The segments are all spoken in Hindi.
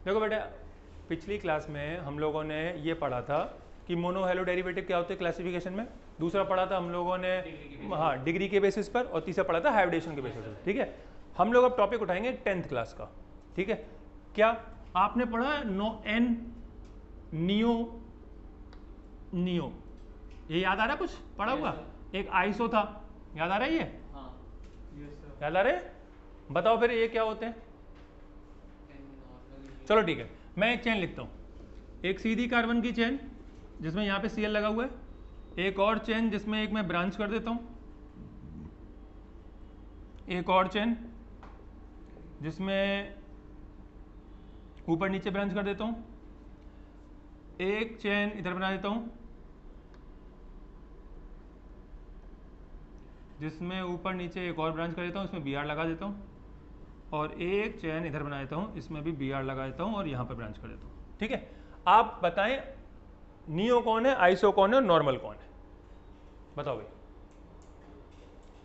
देखो बेटा, पिछली क्लास में हम लोगों ने ये पढ़ा था कि मोनो हेलो डेरिवेटिव क्या होते हैं क्लासिफिकेशन में। दूसरा पढ़ा था हम लोगों ने हाँ डिग्री के बेसिस पर, और तीसरा पढ़ा था हाइब्रिडेशन के बेसिस पर। ठीक है, हम लोग अब टॉपिक उठाएंगे 10th क्लास का। ठीक है, क्या आपने पढ़ा नो एन नियो नियो, ये याद आ रहा है? कुछ पढ़ा हुआ? एक आइसो था, याद आ रहा है ये? याद आ रहे हैं? बताओ फिर ये क्या होते हैं। चलो ठीक है, मैं एक चेन लिखता हूँ, एक सीधी कार्बन की चेन जिसमें यहाँ पे Cl लगा हुआ है, एक और चेन जिसमें एक मैं ब्रांच कर देता हूँ, एक और चेन जिसमें ऊपर नीचे ब्रांच कर देता हूँ, एक चेन इधर बना देता हूँ जिसमें ऊपर नीचे एक और ब्रांच कर देता हूँ, इसमें Br लगा देता हूँ, और एक चेन इधर बना देता हूँ, इसमें भी Br लगा देता हूँ और यहाँ पर ब्रांच कर देता हूँ। ठीक है, आप बताएं नियो कौन है, आइसो कौन है और नॉर्मल कौन है? बताओ भाई।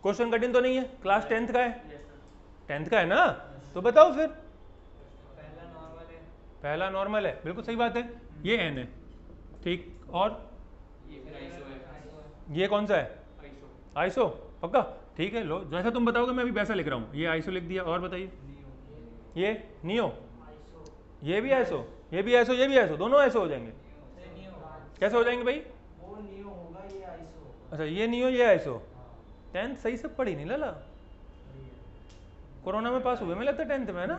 क्वेश्चन कठिन तो नहीं है? क्लास 10th का है? 10th का है ना? तो बताओ फिर। पहला नॉर्मल है, बिल्कुल सही बात है, ये एन है। ठीक, और ये कौन सा है? आइसो। पक्का? ठीक है, लो जैसा तुम बताओगे मैं भी वैसा लिख रहा हूँ। ये आइसो लिख दिया, और बताइए। ये नियो, ये भी आइसो, ये भी आइसो, ये भी आइसो, दोनों आइसो हो जाएंगे। कैसे हो जाएंगे भाई? वो नियो होगा, ये आइसो होगा। अच्छा, ये नियो ये आइसो। 10th सही से पढ़ी नहीं लाला, कोरोना में पास हुए मुझे लगता है 10th में, है ना?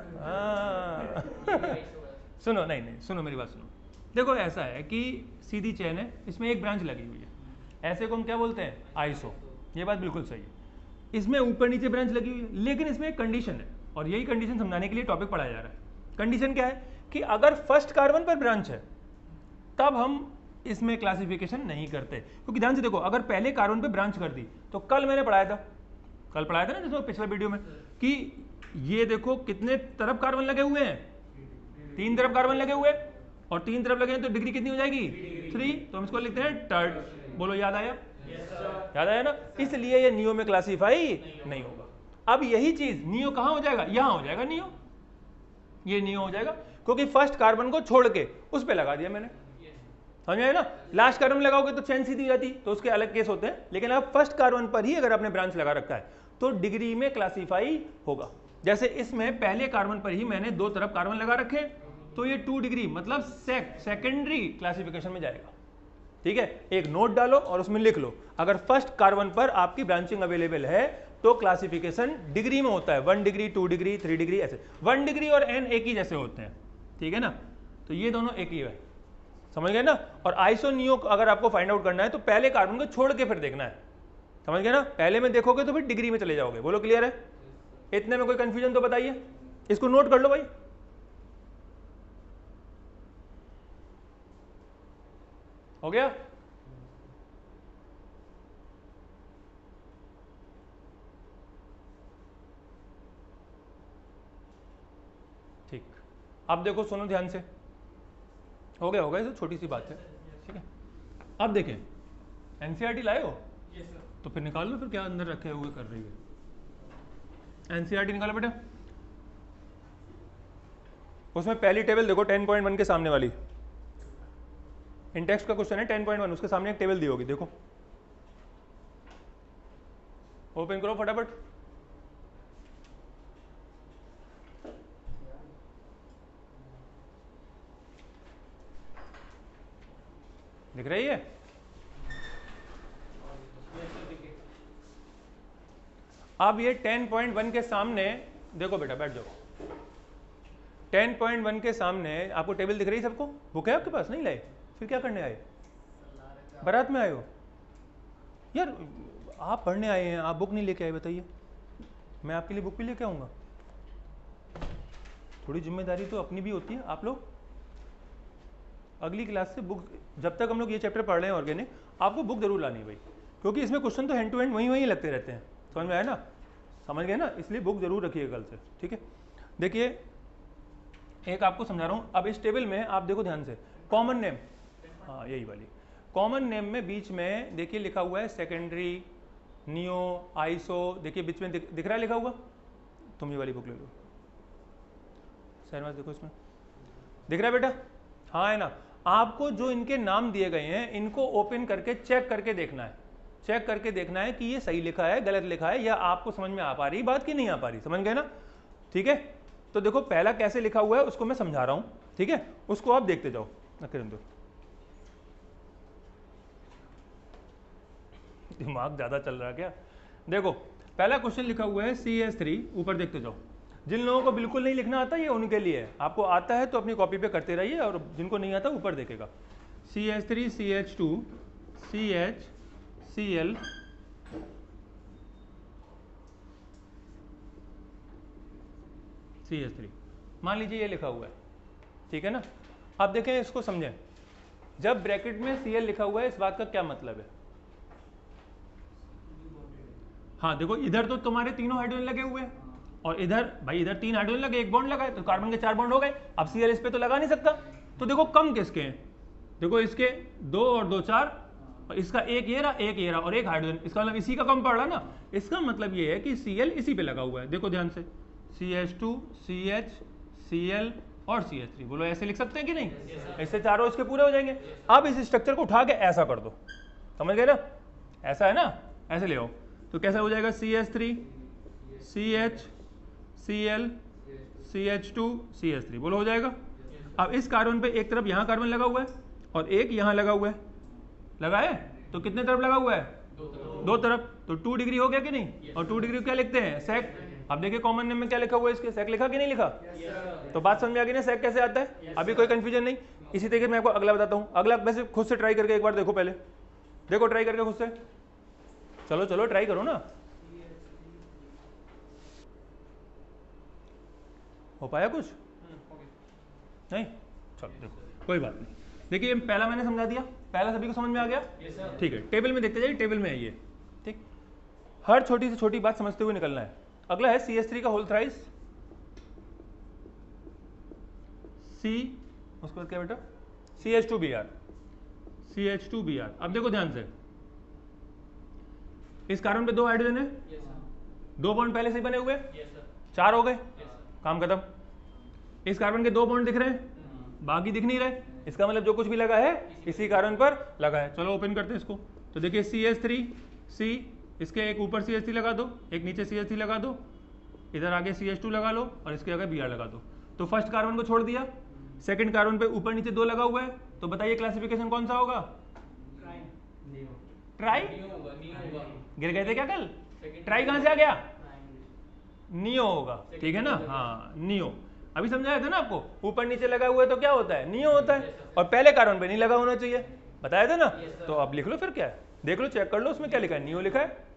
सुनो, नहीं नहीं सुनो मेरी बात सुनो। देखो ऐसा है कि सीधी चेन है, इसमें एक ब्रांच लगी हुई है, ऐसे को हम क्या बोलते हैं? आइसो। ये बात बिल्कुल सही है। इसमें ऊपर नीचे ब्रांच लगी हुई है, लेकिन इसमें एक कंडीशन है, और यही कंडीशन समझाने के लिए टॉपिक पढ़ाया जा रहा है। कंडीशन क्या है कि अगर फर्स्ट कार्बन पर ब्रांच है तब हम इसमें क्लासिफिकेशन नहीं करते, क्योंकि ध्यान से देखो, अगर पहले कार्बन पे ब्रांच कर दी तो कल मैंने पढ़ाया था, कल पढ़ाया था ना जिसमें पिछले वीडियो में, कि ये देखो कितने तरफ कार्बन लगे हुए हैं, 3 तरफ कार्बन लगे हुए, और 3 तरफ लगे हैं तो डिग्री कितनी हो जाएगी? 3। तो हम इसको लिखते हैं टर्ड। बोलो, याद आया? याद आया ना? इसलिए ये नियो में क्लासीफाई नहीं होगा। अब यही चीज नियो कहां हो जाएगा? यहां हो जाएगा नियो, ये नियो हो जाएगा, क्योंकि फर्स्ट कार्बन को छोड़ के उस पर लगा दिया मैंने। समझ आया ना? लास्ट कार्बन लगाओगे तो चेन सीधी जाती, तो उसके अलग केस होते हैं, लेकिन अब फर्स्ट कार्बन पर ही अगर आपने ब्रांच लगा रखा है तो डिग्री में क्लासीफाई होगा। जैसे इसमें पहले कार्बन पर ही मैंने 2 तरफ कार्बन लगा रखे, तो ये 2 डिग्री मतलब सेकेंडरी क्लासिफिकेशन में जाएगा। ठीक है, एक नोट डालो और उसमें लिख लो, अगर फर्स्ट कार्बन पर आपकी ब्रांचिंग अवेलेबल है तो क्लासिफिकेशन डिग्री में होता है, 1 डिग्री, 2 डिग्री, 3 डिग्री, ऐसे 1 डिग्री और n एक ही जैसे होते हैं। ठीक है ना? तो ये दोनों एक ही है, समझ गए ना? और आइसो नियो अगर आपको फाइंड आउट करना है तो पहले कार्बन को छोड़ के फिर देखना है, समझ गए ना? पहले में देखोगे तो फिर डिग्री में चले जाओगे। बोलो, क्लियर है? इतने में कोई कंफ्यूजन तो बताइए, इसको नोट कर लो भाई। हो गया? ठीक, अब देखो, सुनो ध्यान से। हो गया होगा, ये छोटी सी बात है। ठीक है, अब देखें, एनसीईआरटी लाए हो? तो फिर निकाल लो, फिर क्या अंदर रखे हुए कर रही है। एनसीईआरटी निकालो बेटा। उसमें पहली टेबल देखो 10.1 के सामने वाली, इंडेक्स का क्वेश्चन है 10.1, उसके सामने एक टेबल दी होगी, देखो, ओपन करो फटाफट। दिख रही है? अब ये 10.1 के सामने देखो बेटा, बैठ जाओ। 10.1 के सामने आपको टेबल दिख रही है सबको? बुक है आपके पास? नहीं लाए? फिर क्या करने आए? बारात में आए हो यार? आप पढ़ने आए हैं, आप बुक नहीं लेके आए? बताइए, मैं आपके लिए बुक भी लेके आऊँगा? थोड़ी जिम्मेदारी तो अपनी भी होती है। आप लोग अगली क्लास से बुक, जब तक हम लोग ये चैप्टर पढ़ रहे हैं ऑर्गेनिक, आपको बुक जरूर लानी है भाई, क्योंकि इसमें क्वेश्चन तो हैंड टू हैंड वहीं लगते रहते हैं। समझ में आया ना? समझ गए ना? इसलिए बुक जरूर रखिए कल से। ठीक है, देखिए एक आपको समझा रहा हूँ। अब इस टेबल में आप देखो ध्यान से, कॉमन नेम, हाँ यही वाली कॉमन नेम में बीच में देखिए लिखा हुआ है सेकेंडरी, नियो, आइसो। देखिए बीच में दिख रहा है लिखा हुआ? तुम ये वाली बुक ले लो, शहनवाज देखो इसमें दिख रहा है बेटा? हाँ है ना। आपको जो इनके नाम दिए गए हैं इनको ओपन करके चेक करके देखना है, चेक करके देखना है कि ये सही लिखा है गलत लिखा है, या आपको समझ में आ पा रही बात की नहीं आ पा रही, समझ गए ना? ठीक है, तो देखो पहला कैसे लिखा हुआ है उसको मैं समझा रहा हूं, ठीक है, उसको आप देखते जाओ। दिमाग ज्यादा चल रहा है क्या? देखो पहला क्वेश्चन लिखा हुआ है CS3, ऊपर देखते जाओ। जिन लोगों को बिल्कुल नहीं लिखना आता ये उनके लिए है, आपको आता है तो अपनी कॉपी पे करते रहिए, और जिनको नहीं आता ऊपर देखेगा। CS3 CH2 CH Cl CS3, मान लीजिए ये लिखा हुआ है, ठीक है ना? अब देखें इसको समझें, जब ब्रैकेट में Cl लिखा हुआ है इस बात का क्या मतलब है? हाँ देखो इधर तो तुम्हारे तीनों हाइड्रोजन लगे हुए हैं, और इधर भाई इधर 3 हाइड्रोजन लगे, 1 बॉन्ड लगा है, तो कार्बन के 4 बॉन्ड हो गए। अब Cl इस पे तो लगा नहीं सकता, तो देखो कम किसके हैं, देखो इसके 2 और 2 4, और इसका एक ये रहा, एक ये रहा, और एक हाइड्रोजन, इसका मतलब इसी का कम पड़ रहा ना। इसका मतलब ये है कि Cl इसी पे लगा हुआ है, देखो ध्यान से, CH2 CH Cl और CH3, बोलो ऐसे लिख सकते हैं कि नहीं? इससे चारों इसके पूरे हो जाएंगे। अब इस स्ट्रक्चर को उठा के ऐसा कर दो, समझ गए ना? ऐसा है ना, ऐसे ले आओ, तो कैसा हो जाएगा? CH3 CH Cl CH2 CH3, बोलो हो जाएगा। अब इस कार्बन पे एक तरफ यहाँ कार्बन लगा हुआ है और एक यहाँ लगा हुआ है, लगा है, तो कितने तरफ लगा हुआ है? 2 तरफ, तो 2 डिग्री हो गया कि नहीं? और 2 डिग्री क्या लिखते हैं? सेक। अब देखिए कॉमन नेम में क्या लिखा हुआ है इसके, सेक लिखा कि नहीं लिखा? तो बात समझ में आ गई ना, सेक कैसे आता है? अभी कोई कंफ्यूजन नहीं। इसी तरीके मैं आपको अगला बताता हूँ। अगला वैसे खुद से ट्राई करके एक बार देखो, पहले देखो ट्राई करके खुद से, चलो चलो ट्राई करो ना। हो पाया कुछ? नहीं? चलो देखो कोई बात नहीं। देखिए पहला मैंने समझा दिया, पहला सभी को समझ में आ गया? ठीक है, टेबल में देखते जाइए, टेबल में है ये, ठीक। हर छोटी से छोटी बात समझते हुए निकलना है। अगला है CH3 का होल थ्राइस, C, उसके बाद क्या बेटा? CH2Br, CH2Br। अब देखो ध्यान से, इस कार्बन पे 2 हाइड्रोजन है, 2 बॉन्ड पहले से ही बने हुए, 4 हो गए, काम खत्म। इस कार्बन के 2 बॉन्ड दिख रहे हैं, बाकी दिख नहीं रहे, इसका मतलब जो कुछ भी लगा है इसी कार्बन पर लगा है। चलो ओपन करते हैं इसको, तो देखिए CH3 C, इसके एक ऊपर CH3 लगा दो, एक नीचे CH3 लगा दो, इधर आगे CH2 लगा लो, और इसके आगे Br लगा दो। तो फर्स्ट कार्बन को छोड़ दिया, सेकंड कार्बन पे ऊपर नीचे 2 लगा हुआ है, तो बताइए क्लासिफिकेशन कौन सा होगा? ट्राई। गिर गए थे क्या कल? ट्राई कहां से आ गया? नियो होगा, ठीक है ना? हाँ नियो, अभी समझाया था ना आपको, ऊपर नीचे लगा हुआ है तो क्या होता है? नियो होता है, और पहले कार्बन पे नहीं लगा होना चाहिए, बताया था ना? तो अब लिख लो फिर, क्या है देख लो, चेक कर लो उसमें क्या लिखा है, नियो लिखा है।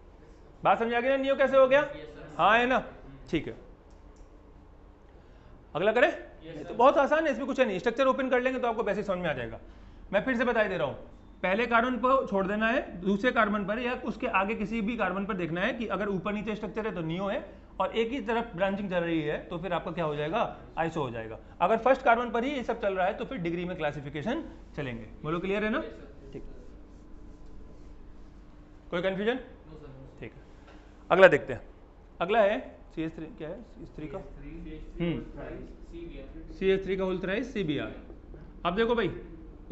बात समझ आ गई ना, नियो कैसे हो गया? हाँ है ना, ठीक है। अगला करें? तो बहुत आसान है, इसमें कुछ है नहीं, स्ट्रक्चर ओपन कर लेंगे तो आपको वैसे समझ में आ जाएगा। मैं फिर से बता दे रहा हूँ, पहले कार्बन पर छोड़ देना है, दूसरे कार्बन पर या उसके आगे किसी भी कार्बन पर देखना है कि अगर ऊपर नीचे स्ट्रक्चर है तो नियो है, और एक ही तरफ ब्रांचिंग चल रही है तो फिर आपका क्या हो जाएगा? आइसो हो जाएगा। अगर फर्स्ट कार्बन पर ही ये सब चल रहा है तो फिर डिग्री में क्लासिफिकेशन चलेंगे। बोलो क्लियर है ना? ठीक, कोई कंफ्यूजन? ठीक है, अगला देखते हैं। अगला है CH3, क्या है CH3 का? CH3 का होल थ्राइस CBr। अब देखो भाई,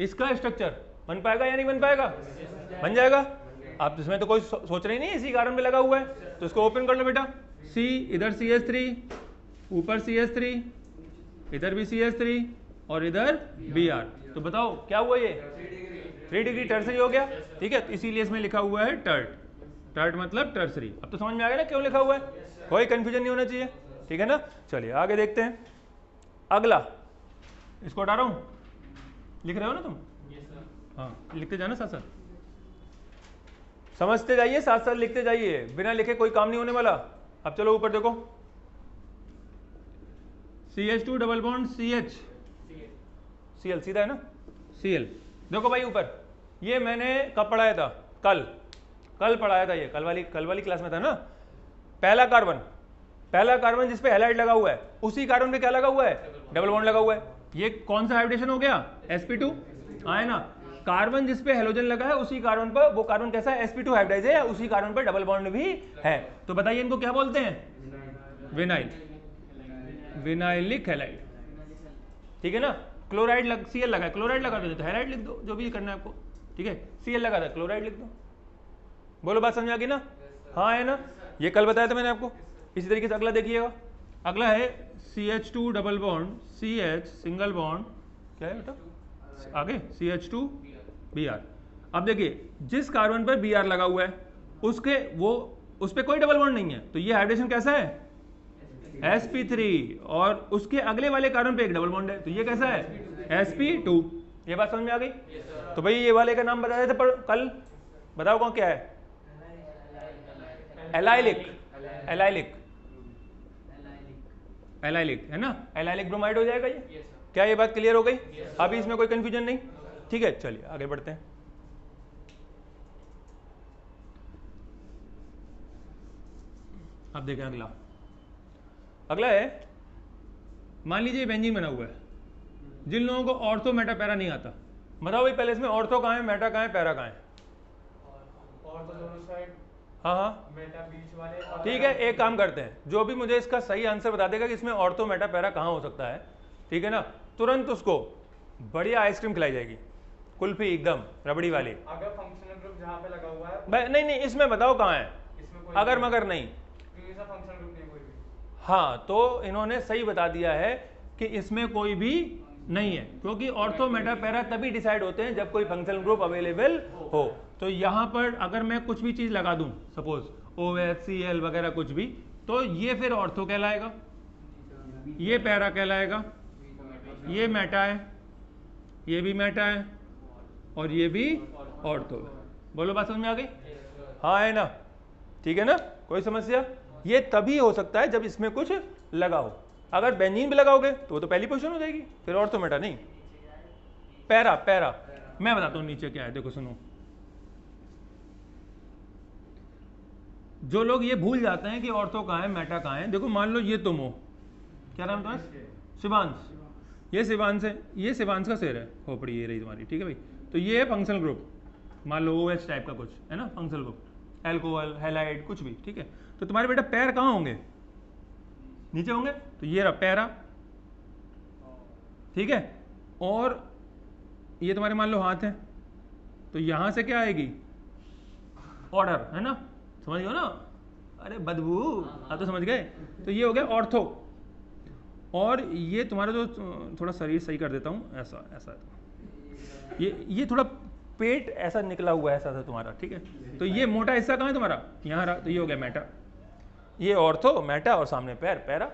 इसका स्ट्रक्चर बन पाएगा या नहीं बन पाएगा? बन जाएगा। अब इसमें तो कोई सोच रही नहीं, इसी कारण पे लगा हुआ है, तो इसको ओपन कर लो बेटा। C, इधर CH3, ऊपर CH3, इधर भी CH3, और इधर Br। तो बताओ क्या हुआ? ये 3 डिग्री टर्सरी हो गया, ठीक है, इसीलिए इसमें लिखा हुआ है टर्ट। टर्ट मतलब टर्सरी। अब तो समझ में आ गया ना क्यों लिखा हुआ है, कोई कंफ्यूजन नहीं होना चाहिए, ठीक है ना? चलिए आगे देखते हैं। अगला, इसको हटा रहा हूं, लिख रहे हो ना तुम? हाँ लिखते जाना साथ साथ, समझते जाइए, साथ साथ लिखते जाइए, बिना लिखे कोई काम नहीं होने वाला। अब चलो ऊपर देखो, CH2 double bond CH Cl, सीधा है ना? Cl। देखो भाई ऊपर, ये मैंने कब पढ़ाया था? कल पढ़ाया था, ये कल वाली क्लास में था ना। पहला कार्बन जिस पे हैलाइड लगा हुआ है, उसी कार्बन पे क्या लगा हुआ है? डबल बॉन्ड लगा हुआ है। ये कौन सा हाइब्रिडेशन हो गया? sp2, हाँ है ना? कार्बन जिस पे हेलोजन लगा है उसी कार्बन पर, वो कार्बन कैसा है? sp2 हाइब्रिडाइज है, या उसी कार्बन पर डबल बॉन्ड भी है। तो बताइए इनको क्या बोलते हैं? विनाइल, विनाइलिक हैलाइड, ठीक है ना? क्लोराइड Cl लगा है, क्लोराइड लगा दो तो हैलाइड लिख दो, जो भी करना है आपको, ठीक है। Cl लगा था, क्लोराइड लिख दो। बोलो बात समझ आ गई ना? हाँ है ना? ये कल बताया था मैंने आपको। इसी तरीके से अगला देखिएगा, अगला है CH2 double bond CH single bond, क्या है बेटा आगे CH2 Br। अब देखिए जिस कार्बन पर Br लगा हुआ है उसके उस पर कोई डबल बॉन्ड नहीं है, तो ये हाइड्रेशन कैसा है sp3, और उसके अगले वाले कार्बन पे एक डबल बॉन्ड है, तो ये कैसा है sp2। ये बात समझ में आ गई? तो भाई ये वाले का नाम बता रहे थे पर कल, बताओ कौन क्या है? एलाइलिक, एलाइलिक, एलाइलिक है ना, एलाइलिक ब्रोमाइड हो जाएगा ये। क्या ये बात क्लियर हो गई? अभी इसमें कोई कंफ्यूजन नहीं, ठीक है। चलिए आगे बढ़ते हैं। अब देखें अगला, अगला है मान लीजिए बेंजीन बना हुआ है, जिन लोगों को ऑर्थो मेटा पैरा नहीं आता, बताओ भाई पहले इसमें ऑर्थो कहाँ है, मेटा कहाँ है, पैरा कहाँ है? ऑर्थो दोनों साइड, हाँ, मेटा बीच वाले। ठीक है। एक काम करते हैं, जो भी मुझे इसका सही आंसर बता देगा कि इसमें ऑर्थो मेटा पैरा कहाँ हो सकता है, ठीक है ना, तुरंत उसको बढ़िया आइसक्रीम खिलाई जाएगी, कुल्फी एकदम रबड़ी वाली। अगर फंक्शनल ग्रुप जहाँ पे लगा हुआ है भाई नहीं, इसमें बताओ कहाँ है, इसमें कोई अगर मगर नहीं, फंक्शनल ग्रुप नहीं कोई भी। हाँ तो इन्होंने सही बता दिया है कि इसमें कोई भी नहीं है, क्योंकि ऑर्थो मेटा पैरा तभी डिसाइड होते हैं जब कोई फंक्शनल ग्रुप अवेलेबल हो। तो यहाँ पर अगर मैं कुछ भी चीज लगा दूं, सपोज OH Cl वगैरह कुछ भी, तो ये फिर ऑर्थो कहलाएगा, ये पैरा कहलाएगा, ये मेटा है, ये भी मेटा है, और ये भी ऑर्थो है। बोलो बात समझ में आ गई? हाँ है ना, ठीक है ना, कोई समस्या? ये तभी हो सकता है जब इसमें कुछ लगा हो। अगर बेंजीन भी लगाओगे तो वो तो पहली पोजीशन हो जाएगी, फिर ऑर्थो मेटा नहीं। पैरा, पैरा मैं बताता हूँ नीचे क्या है, देखो सुनो। जो लोग ये भूल जाते हैं कि ऑर्थो कहाँ है मेटा कहाँ है, देखो मान लो ये तुम हो, क्या नाम तुम्हारा? शिवांश। ये शिवांश है, ये शिवांश का सिर है, खोपड़ी ये रही तुम्हारी, ठीक है भाई। तो ये है फंक्शनल ग्रुप, मान लो OH टाइप का कुछ है ना, फंक्शनल ग्रुप, एल्कोहल हैलाइड कुछ भी, ठीक है। तो तुम्हारे बेटा पैर कहाँ होंगे? नीचे होंगे, तो ये रहा पैरा, ठीक है। और ये तुम्हारे मान लो हाथ है, तो यहां से क्या आएगी? ऑर्डर, है ना, समझ गए ना? अरे बदबू, आप तो समझ गए। तो ये हो गया ऑर्थो। और ये तुम्हारा जो, थोड़ा शरीर सही कर देता हूँ, ऐसा ऐसा ये थोड़ा पेट ऐसा निकला हुआ है, ऐसा था तुम्हारा, ठीक है। तो ये मोटा हिस्सा कहाँ है तुम्हारा? यहाँ रहा, तो ये हो गया मेटा, ये ऑर्थो मेटा, और सामने पैर, पैरा।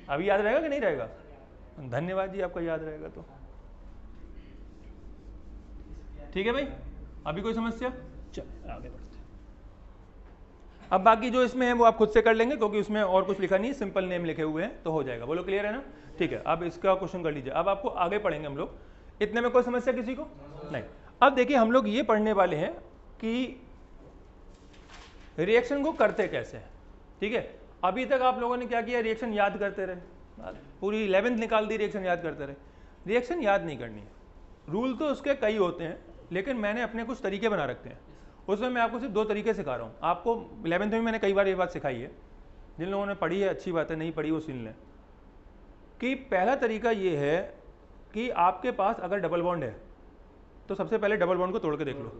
अभी याद रहेगा कि नहीं रहेगा? धन्यवाद जी, आपका याद रहेगा तो ठीक है भाई। अभी कोई समस्या? चल आगे बढ़ते हैं। अब बाकी जो इसमें है वो आप खुद से कर लेंगे, क्योंकि उसमें और कुछ लिखा नहीं है, सिंपल नेम लिखे हुए हैं, तो हो जाएगा। बोलो क्लियर है ना? ठीक है, अब इसका क्वेश्चन कर लीजिए। अब आपको आगे पढ़ेंगे हम लोग, इतने में कोई समस्या किसी को नहीं। अब देखिए हम लोग ये पढ़ने वाले हैं कि रिएक्शन को करते कैसे हैं, ठीक है। अभी तक आप लोगों ने क्या किया? रिएक्शन याद करते रहे, पूरी 11th निकाल दी, रिएक्शन याद करते रहे। रिएक्शन याद नहीं करनी है, रूल तो उसके कई होते हैं, लेकिन मैंने अपने कुछ तरीके बना रखे हैं, उसमें मैं आपको सिर्फ 2 तरीके सिखा रहा हूँ। आपको 11th में मैंने कई बार ये बात सिखाई है, जिन लोगों ने पढ़ी है अच्छी बात है, नहीं पढ़ी वो सुन लें। कि पहला तरीका ये है कि आपके पास अगर डबल बॉन्ड है तो सबसे पहले डबल बॉन्ड को तोड़ के देख लो,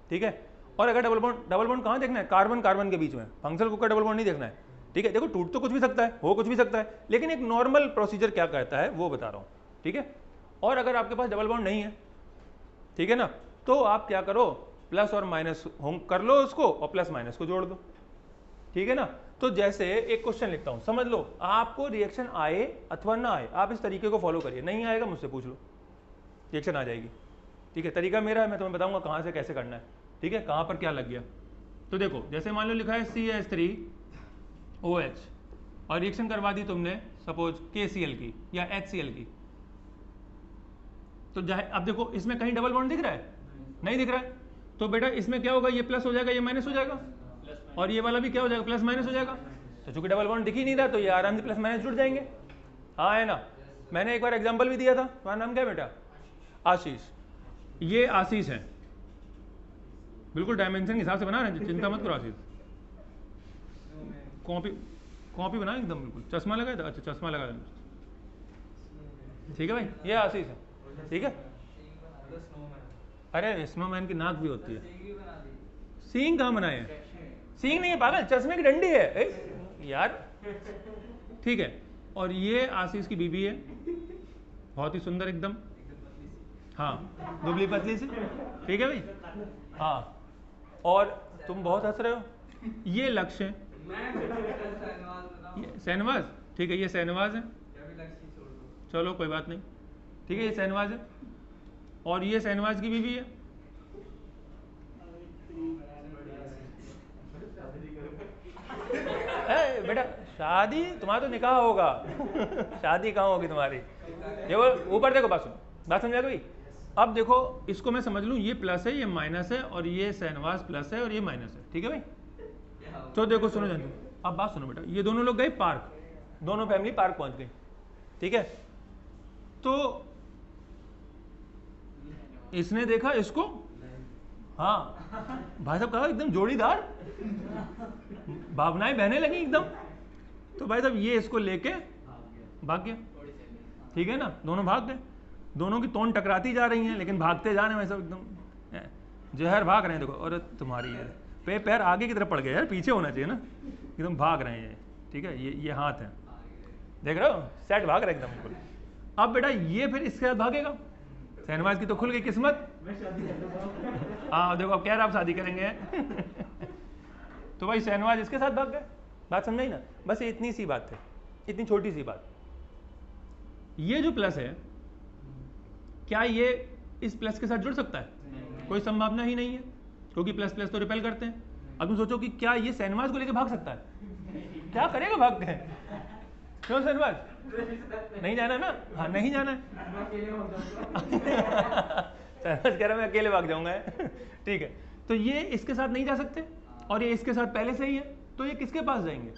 ठीक है। और अगर डबल बॉन्ड कहाँ देखना है? कार्बन कार्बन के बीच में, फंक्शनल ग्रुप का डबल बॉन्ड नहीं देखना है, ठीक है। देखो टूट तो कुछ भी सकता है, हो कुछ भी सकता है, लेकिन एक नॉर्मल प्रोसीजर क्या कहता है वो बता रहा हूँ, ठीक है। और अगर आपके पास डबल बॉन्ड नहीं है, ठीक है ना, तो आप क्या करो? प्लस और माइनस होम कर लो उसको, और प्लस माइनस को जोड़ दो, ठीक है ना। तो जैसे एक क्वेश्चन लिखता हूं, समझ लो, आपको रिएक्शन आए अथवा ना आए, आप इस तरीके को फॉलो करिए। नहीं आएगा मुझसे पूछ लो, रिएक्शन आ जाएगी, ठीक है। तरीका मेरा है, मैं तुम्हें बताऊंगा कहां से कैसे करना है, ठीक है, कहां पर क्या लग गया। तो देखो जैसे मान लो लिखा है CH3OH और रिएक्शन करवा दी तुमने सपोज KCl की या HCl की, तो अब देखो इसमें कहीं डबल बॉन्ड दिख रहा है? नहीं दिख रहा है। तो बेटा इसमें क्या होगा? ये प्लस हो जाएगा, ये माइनस हो जाएगा, और ये वाला भी क्या हो जाएगा? प्लस माइनस हो जाएगा। तो चूंकि डबल बॉन्ड दिख ही नहीं रहा, तो ये आराम से प्लस माइनस जुड़ जाएंगे, हाँ है ना। मैंने एक बार एग्जांपल भी दिया था, तुम्हारा नाम क्या है बेटा? आशीष। ये आशीष है, बिल्कुल डायमेंशन के हिसाब से बना रहे हैं, चिंता मत करो आशीष। कॉपी बना एकदम बिल्कुल। चश्मा लगाया था? अच्छा चश्मा लगा था, ठीक है भाई, ये आशीष है, ठीक है। अरे स्नोमैन की नाक भी होती है, सींग कहाँ बनाए हैं? सींग नहीं है पागल, चश्मे की डंडी है यार, ठीक है। और ये आशीष की बीबी है, बहुत ही सुंदर एकदम, हाँ दुबली पतली सी, ठीक है भाई, हाँ। और तुम बहुत हंस रहे हो, ये लक्ष्य है, शहनवाज, ठीक है, ये शहनवाज है, चलो कोई बात नहीं, ठीक है, ये शहनवाज है और ये शहनवाज की बीवी है। बेटा शादी, तुम्हारा तो निकाह होगा शादी कहाँ होगी तुम्हारी? ये वो ऊपर देखो, बात सुनो, बात समझा भाई। अब देखो इसको मैं समझ लूँ, ये प्लस है, ये माइनस है, और ये शहनवाज प्लस है और ये माइनस है, ठीक है भाई। तो देखो सुनो जानते, अब बात सुनो बेटा, ये दोनों लोग गए पार्क, दोनों फैमिली पार्क पहुंच गई, ठीक है। तो इसने देखा इसको, हाँ भाई साहब कहा एकदम जोड़ीदार, भावनाएं बहने लगी एकदम। तो भाई साहब ये इसको लेके भाग गया, ठीक है ना, दोनों भाग गए, दोनों की तोन टकराती जा रही हैं लेकिन भागते जा रहे हैं वैसे एकदम जहर भाग रहे हैं। देखो, और तुम्हारी है पैर आगे की तरफ पड़ गए यार, पीछे होना चाहिए ना, एकदम भाग रहे हैं, ठीक है। ये हाथ है, देख रहे हो, सेट भाग रहा है एकदम बिल्कुल। अब बेटा ये फिर इसके साथ भागेगा, शहनवाज की तो खुल गई किस्मत, हाँ देखो अब कह रहा आप शादी करेंगे तो भाई शहनवाज इसके साथ भाग गए, बात समझाई ना, बस ये इतनी सी बात है, इतनी छोटी सी बात। ये जो प्लस है, क्या ये इस प्लस के साथ जुड़ सकता है? कोई संभावना ही नहीं है, क्योंकि प्लस प्लस तो रिपेल करते हैं। अब तुम सोचो कि क्या ये शहनवाज को लेके भाग सकता है? क्या करेगा भाग के? क्यों शहनवाज नहीं जाना ना? हाँ नहीं जाना है शहनवाज कह रहा मैं अकेले भाग जाऊंगा ठीक है। तो ये इसके साथ नहीं जा सकते और ये इसके साथ पहले से ही है, तो ये किसके पास जाएंगे?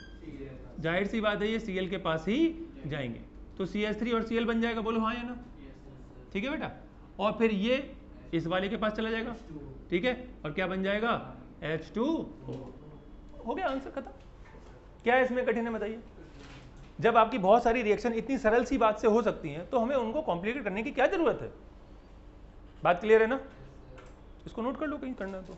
जाहिर सी बात है ये Cl के पास ही जाएंगे, तो CH3 और Cl बन जाएगा, बोलो हाँ या ना? ठीक है बेटा, और फिर ये इस वाले के पास चला जाएगा, ठीक है, और क्या बन जाएगा? H2। हो गया आंसर खत्म। क्या है इसमें कठिन है बताइए? जब आपकी बहुत सारी रिएक्शन इतनी सरल सी बात से हो सकती हैं तो हमें उनको कॉम्प्लिकेट करने की क्या जरूरत है? बात क्लियर है ना? इसको नोट कर लो कहीं करना तो।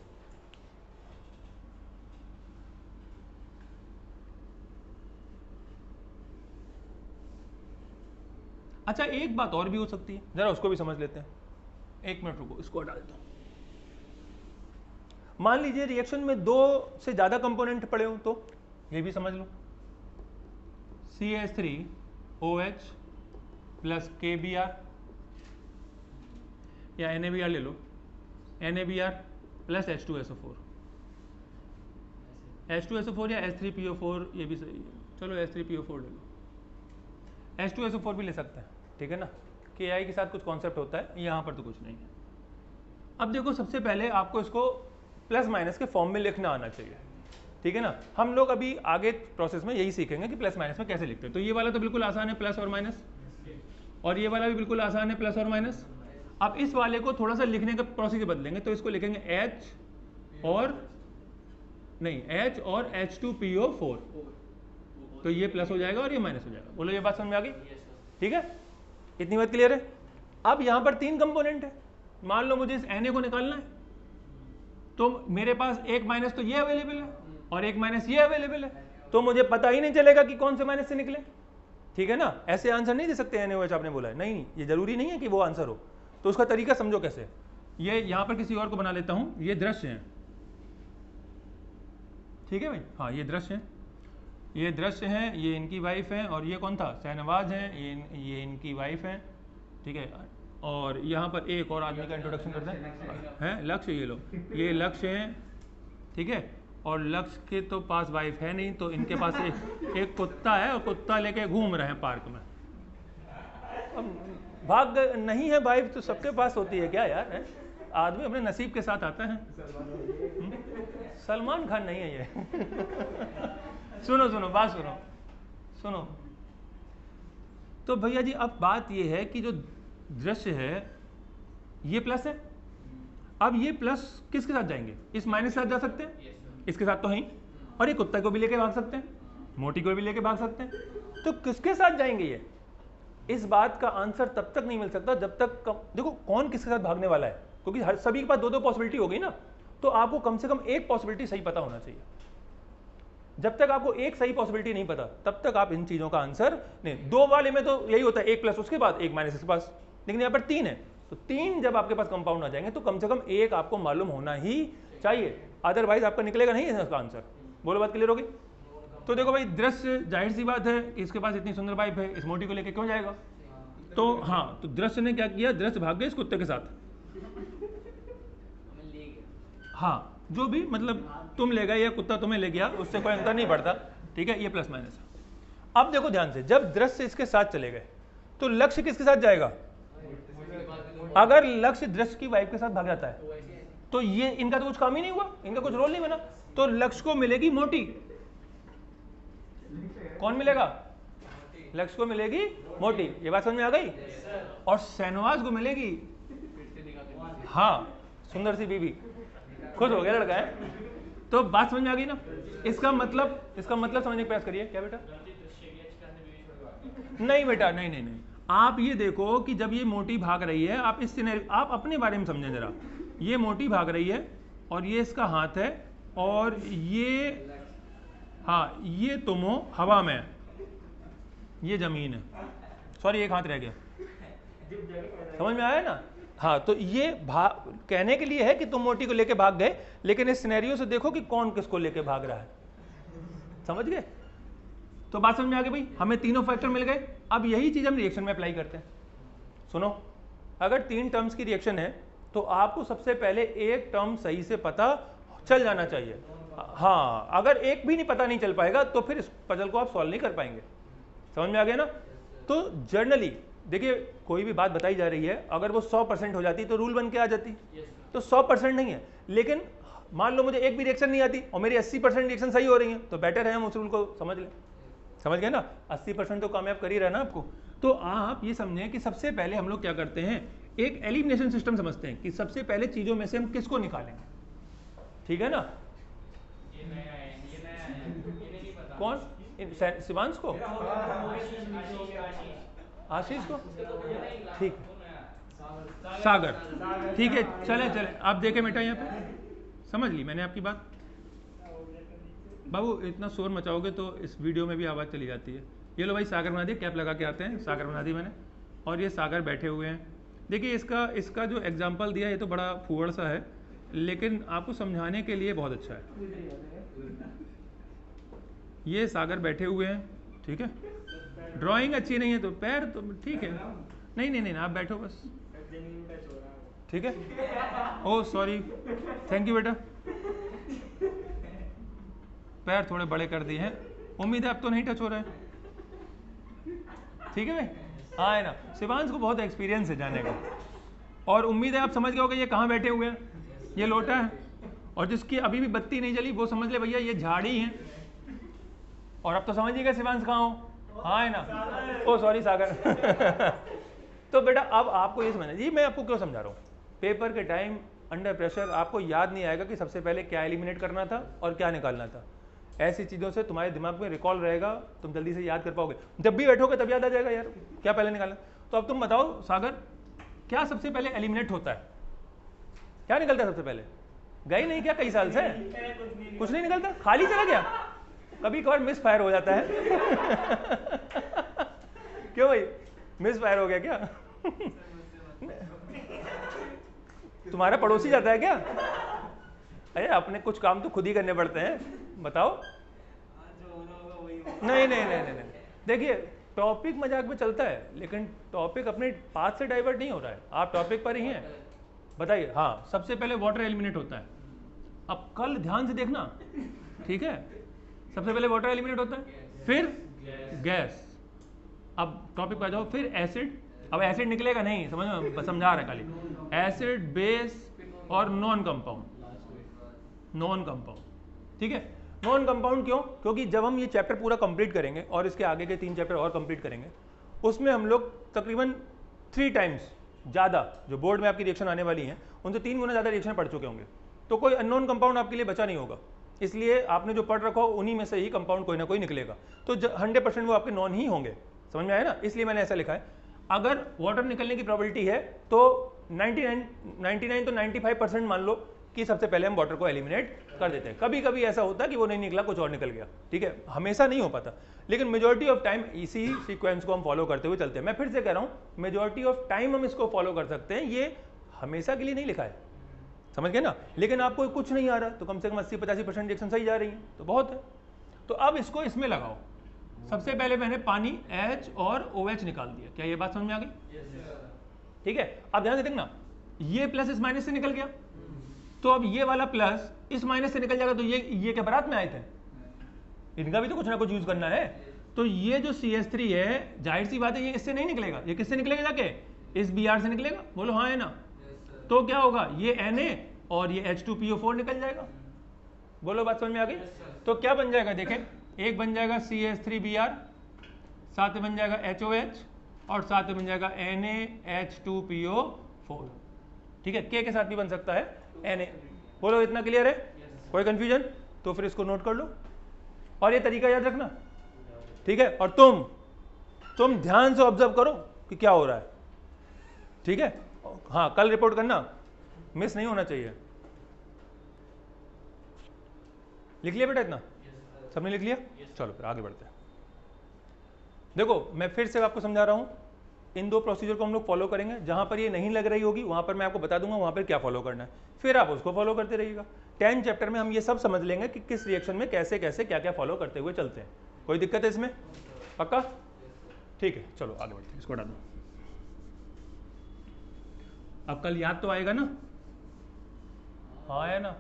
अच्छा एक बात और भी हो सकती है, जरा उसको भी समझ लेते हैं। एक मिनट रुको, इसको हटा देता हूं। मान लीजिए रिएक्शन में 2 से ज्यादा कंपोनेंट पड़े हो, तो ये भी समझ लो, CH3OH प्लस KBr या NaBr ले लो, NaBr प्लस H2SO4, H2SO4 या H3PO4, ये भी सही है, चलो H3PO4 ले लो, H2SO4 भी ले सकते हैं, ठीक है ना। Ki के साथ कुछ कॉन्सेप्ट होता है, यहाँ पर तो कुछ नहीं है। अब देखो सबसे पहले आपको इसको प्लस माइनस के फॉर्म में लिखना आना चाहिए, ठीक है ना। हम लोग अभी आगे प्रोसेस में यही सीखेंगे कि प्लस माइनस में कैसे लिखते हैं। तो ये वाला तो बिल्कुल आसान है, प्लस और माइनस, और ये वाला भी बिल्कुल आसान है, प्लस और माइनस। अब इस वाले को थोड़ा सा लिखने का प्रोसीजर बदलेंगे, तो इसको लिखेंगे H और H2PO4, तो ये प्लस हो जाएगा और ये माइनस हो जाएगा। बोलो ये बात समझ में आ गई? ठीक है, इतनी बात क्लियर है। अब यहाँ पर 3 कंपोनेंट है, मान लो मुझे इस Na को निकालना है, तो मेरे पास एक माइनस तो ये अवेलेबल है और एक माइनस ये अवेलेबल है, तो मुझे पता ही नहीं चलेगा कि कौन से माइनस से निकले, ठीक है ना। ऐसे आंसर नहीं दे सकते NaOH आपने बोला है, नहीं, ये जरूरी नहीं है कि वो आंसर हो। तो उसका तरीका समझो कैसे। ये यहाँ पर किसी और को बना लेता हूँ, ये दृश्य है, ठीक है भाई, हाँ ये दृश्य है, ये दृश्य हैं, ये इनकी वाइफ है, और ये कौन था? शहनवाज है, ये इनकी वाइफ है, ठीक है। और यहाँ पर एक और आदमी का इंट्रोडक्शन करते हैं, लक्ष्य, ये लो, ये लक्ष्य है, ठीक है। और लक्ष्य के तो पास वाइफ है नहीं, तो इनके पास एक कुत्ता है और कुत्ता लेके घूम रहे हैं पार्क में। अब भाग नहीं है वाइफ तो सबके पास होती है क्या यार है? आदमी अपने नसीब के साथ आता है। सलमान खान नहीं है ये सुनो बात सुनो। तो भैया जी अब बात ये है कि जो दृश्य है ये प्लस है, अब ये प्लस किसके साथ जाएंगे? इस माइनस के साथ जा सकते हैं, इसके साथ तो है ही, और ये कुत्ता को भी लेके भाग सकते हैं, मोटी को भी लेके भाग सकते हैं, तो किसके साथ जाएंगे ये? इस बात का आंसर तब तक नहीं मिल सकता जब तक देखो कौन किसके साथ भागने वाला है, क्योंकि हर सभी के पास दो दो पॉसिबिलिटी हो गई ना, तो आपको कम से कम एक पॉसिबिलिटी सही पता होना चाहिए। जब तक आपको एक सही पॉसिबिलिटी नहीं पता तब तक आप इन चीजों का आंसर नहीं। दो वाले में तो यही होता है, एक प्लस उसके बाद एक माइनस इसके पास, लेकिन यहाँ पर तीन है, तो तीन जब आपके पास कंपाउंड आ जाएंगे तो कम से कम एक आपको मालूम होना ही चाहिए, अदरवाइज आपका निकलेगा नहीं है उसका आंसर। बोलो बात क्लियर होगी? तो देखो भाई दृश्य, जाहिर सी बात है कि इसके पास इतनी सुंदर वाइफ है, इस मोटी को लेके क्यों जाएगा? तो हाँ, तो दृश्य ने क्या किया, दृश्य भाग गया इस कुत्ते के साथ। हाँ, जो भी मतलब तुम ले गए या कुत्ता तुम्हें ले गया, उससे कोई अंतर नहीं पड़ता, ठीक है, ये प्लस माइनस है। अब देखो ध्यान से, जब दृश्य इसके साथ चले गए तो लक्ष्य किसके साथ जाएगा? अगर लक्ष्य दृश्य की वाइफ के साथ भाग जाता है तो ये इनका तो कुछ काम ही नहीं हुआ, इनका कुछ रोल नहीं बना, तो लक्ष्य को मिलेगी मोटी। कौन मिलेगा? लक्ष्य को मिलेगी मोटी, ये बात समझ में आ गई? और शहनवाज को मिलेगी, हाँ, सुंदर सी बीबी। खुश हो गया लड़का है, तो बात समझ में आ गई ना? इसका मतलब समझने का प्रयास करिए। क्या बेटा? नहीं बेटा, नहीं नहीं नहीं, आप ये देखो कि जब ये मोटी भाग रही है, आप इस सिनेरियो, आप अपने बारे में समझें जरा। ये मोटी भाग रही है और ये इसका हाथ है और ये, हाँ, ये तुम हो हवा में, ये जमीन है, सॉरी एक हाथ रह गया, समझ में आया ना? हाँ, तो ये कहने के लिए है कि तुम मोटी को लेके भाग गए, लेकिन इस सिनेरियो से देखो कि कौन किसको लेके भाग रहा है। समझ गए? तो बात समझ में आ गई भाई, हमें तीनों फैक्टर मिल गए। अब यही चीज हम रिएक्शन में अप्लाई करते हैं। सुनो, अगर तीन टर्म्स की रिएक्शन है तो आपको सबसे पहले एक टर्म सही से पता चल जाना चाहिए। हाँ, अगर एक भी नहीं पता नहीं चल पाएगा तो फिर इस पजल को आप सॉल्व नहीं कर पाएंगे। समझ में आ गया ना? तो जर्नली देखिए, कोई भी बात बताई जा रही है, अगर वो 100% हो जाती तो रूल बन के आ जाती, तो 100% नहीं है, लेकिन मान लो मुझे एक भी रिएक्शन नहीं आती और मेरी 80% रिएक्शन सही हो रही है, तो बेटर है हम उस रूल को समझ लें। समझ गए ना? 80% तो कामयाब कर ही रहा ना आपको। तो आप ये समझें कि सबसे पहले हम लोग क्या करते हैं, एक एलिमिनेशन सिस्टम समझते हैं कि सबसे पहले चीजों में से हम किसको निकालेंगे। ठीक है ना? ये नया है, ये नहीं पता। कौन? शिवांश को, आशीष को, ठीक, सागर, ठीक है, चले चले। आप देखें बेटा, यहाँ पे समझ ली मैंने आपकी बात। बाबू इतना शोर मचाओगे तो इस वीडियो में भी आवाज़ चली जाती है। ये लो भाई, सागर बना दिया, कैप लगा के आते हैं, सागर बना दी मैंने, और ये सागर बैठे हुए हैं। देखिए इसका जो एग्जाम्पल दिया ये तो बड़ा फूहड़ सा है, लेकिन आपको समझाने के लिए बहुत अच्छा है। ये सागर बैठे हुए हैं, ठीक है, ड्राइंग अच्छी नहीं है तो पैर तो ठीक है, नहीं नहीं नहीं, आप बैठो बस, ठीक है। ओह सॉरी, थैंक यू बेटा, पैर थोड़े बड़े कर दिए हैं, उम्मीद है अब तो नहीं टच हो रहा है। ठीक है भाई, हाँ है ना? शिवांश को बहुत एक्सपीरियंस है जाने का, और उम्मीद है आप समझ गए होगे ये कहाँ बैठे हुए हैं। ये लोटा है, और जिसकी अभी भी बत्ती नहीं जली वो समझ ले भैया ये झाड़ी है। और अब तो समझिएगा शिवांश कहाँ हो, हाँ है ना? ओ सॉरी सागर। तो बेटा अब आपको ये समझना, जी मैं आपको क्यों समझा रहा हूँ, पेपर के टाइम अंडर प्रेशर आपको याद नहीं आएगा कि सबसे पहले क्या एलिमिनेट करना था और क्या निकालना था। ऐसी चीज़ों से तुम्हारे दिमाग में रिकॉल रहेगा, तुम जल्दी से याद कर पाओगे, जब भी बैठोगे तब याद आ जाएगा यार क्या पहले निकालना। तो अब तुम बताओ सागर, क्या सबसे पहले एलिमिनेट होता है, क्या निकलता है सबसे पहले? गए नहीं क्या कई साल से? कुछ नहीं निकलता, खाली चला गया, कभी कभार मिस फायर हो जाता है। क्यों भाई, मिस फायर हो गया क्या? तुम्हारा पड़ोसी जाता है क्या? अरे अपने कुछ काम तो खुद ही करने पड़ते हैं, बताओ। नहीं नहीं नहीं नहीं, नहीं। देखिए टॉपिक मजाक में चलता है, लेकिन टॉपिक अपने पाथ से डाइवर्ट नहीं हो रहा है, आप टॉपिक पर ही हैं। बताइए, हाँ सबसे पहले वाटर एलिमिनेट होता है। अब कल ध्यान से देखना, ठीक है, सबसे पहले वाटर एलिमिनेट होता है, फिर गैस, अब टॉपिक पर आ जाओ, फिर एसिड। अब एसिड निकलेगा नहीं, समझ में, समझा रहा है खाली, एसिड, बेस और नॉन कंपाउंड। नॉन कंपाउंड, ठीक है, नॉन कंपाउंड क्यों? क्योंकि जब हम ये चैप्टर पूरा कंप्लीट करेंगे और इसके आगे के 3 चैप्टर और कंप्लीट करेंगे, उसमें हम लोग तकरीबन 3 टाइम्स ज़्यादा जो बोर्ड में आपकी रिएक्शन आने वाली हैं उनसे 3 गुना ज़्यादा रिएक्शन पढ़ चुके होंगे, तो कोई अननोन कंपाउंड आपके लिए बचा नहीं होगा। इसलिए आपने जो पढ़ रखा हो उन्हीं में से ही कंपाउंड कोई ना कोई निकलेगा, तो 100% वो आपके नॉन ही होंगे। समझ में आया ना, इसलिए मैंने ऐसा लिखा है। अगर वाटर निकलने की प्रोबेबिलिटी है तो 99 तो 95% मान लो कि सबसे पहले हम वाटर को एलिमिनेट कर देते हैं। कभी कभी ऐसा होता है कि वो नहीं निकला, कुछ और निकल गया, ठीक है, हमेशा नहीं हो पाता, लेकिन मेजॉरिटी ऑफ टाइम इसी सीक्वेंस को हम फॉलो करते हुए चलते हैं। मैं फिर से कह रहा हूं, मेजॉरिटी ऑफ टाइम हम इसको फॉलो कर सकते हैं, ये हमेशा के लिए नहीं लिखा है, समझ गए ना। लेकिन आपको कुछ नहीं आ रहा तो कम से कम 80-85% रिएक्शन सही जा रही है तो बहुत है। तो अब इसको इसमें लगाओ। सबसे पहले मैंने पानी H और OH निकाल दिया, क्या ये बात समझ में आ गई? ठीक है, अब ध्यान से देखना, ये प्लस इस माइनस से निकल गया, तो अब ये वाला प्लस इस माइनस से निकल जाएगा, तो ये क्या बारात में आए थे, इनका भी तो कुछ ना कुछ यूज करना है। तो ये जो CH3 है, जाहिर सी बात है ये इससे नहीं निकलेगा, ये किससे निकलेगा जाके, इस Br से निकलेगा, बोलो हाँ है ना। तो क्या होगा, ये Na और ये H2PO4 निकल जाएगा, बोलो बात समझ में आ गई। तो क्या बन जाएगा, देखें, एक बन जाएगा CH3Br, साथ में बन जाएगा HOH और साथ में बन जाएगा NaH2PO4, ठीक है, K के साथ भी बन सकता है Na। बोलो इतना क्लियर है, कोई कंफ्यूजन? तो फिर इसको नोट कर लो और ये तरीका याद रखना, ठीक है। और तुम ध्यान से ऑब्जर्व करो कि क्या हो रहा है, ठीक है। हाँ, कल रिपोर्ट करना, मिस नहीं होना चाहिए। लिख लिया बेटा इतना? सबने लिख लिया? चलो फिर आगे बढ़ते हैं। देखो मैं फिर से आपको समझा रहा हूं, इन दो प्रोसीजर को हम लोग फॉलो करेंगे। जहां पर ये नहीं लग रही होगी वहां पर मैं आपको बता दूंगा वहां पर क्या फॉलो करना है, फिर आप उसको फॉलो करते रहिएगा। 10 चैप्टर में हम ये सब समझ लेंगे कि किस रिएक्शन में कैसे कैसे क्या क्या फॉलो करते हुए चलते हैं। कोई दिक्कत है इसमें? पक्का? ठीक है, चलो आगे बढ़ते हैं, इसको हटा दो। अब कल याद तो आएगा ना? हाँ है ना?